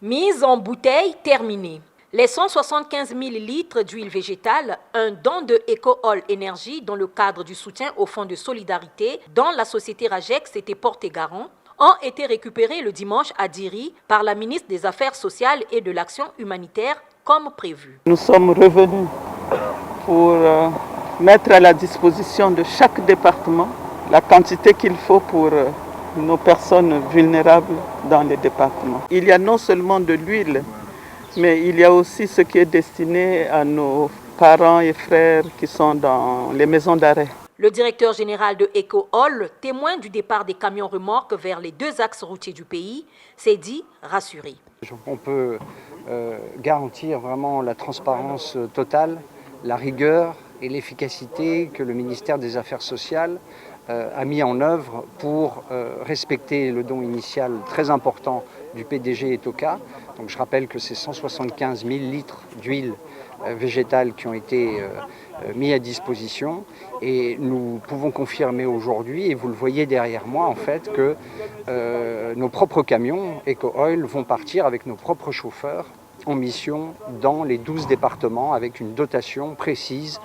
Mise en bouteille terminée. Les 175 000 litres d'huile végétale, un don de EcoOil Énergie dans le cadre du soutien au fonds de solidarité dont la société Rajec s'était portée garant, ont été récupérés le dimanche à Diri par la ministre des Affaires sociales et de l'Action humanitaire comme prévu. Nous sommes revenus pour mettre à la disposition de chaque département la quantité qu'il faut pour nos personnes vulnérables dans les départements. Il y a non seulement de l'huile, mais il y a aussi ce qui est destiné à nos parents et frères qui sont dans les maisons d'arrêt. Le directeur général de EcoOil, témoin du départ des camions remorques vers les 2 axes routiers du pays, s'est dit rassuré. On peut garantir vraiment la transparence totale, la rigueur et l'efficacité que le ministère des Affaires sociales a mis en œuvre pour respecter le don initial très important du PDG Etoka. Donc je rappelle que c'est 175 000 litres d'huile végétale qui ont été mis à disposition et nous pouvons confirmer aujourd'hui, et vous le voyez derrière moi en fait, que nos propres camions EcoOil vont partir avec nos propres chauffeurs en mission dans les 12 départements avec une dotation précise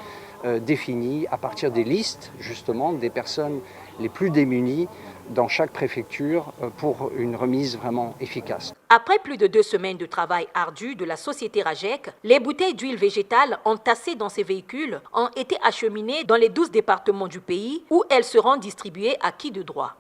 définie à partir des listes justement des personnes les plus démunies dans chaque préfecture pour une remise vraiment efficace. Après plus de 2 semaines de travail ardu de la société Rajec, les bouteilles d'huile végétale entassées dans ces véhicules ont été acheminées dans les 12 départements du pays où elles seront distribuées à qui de droit.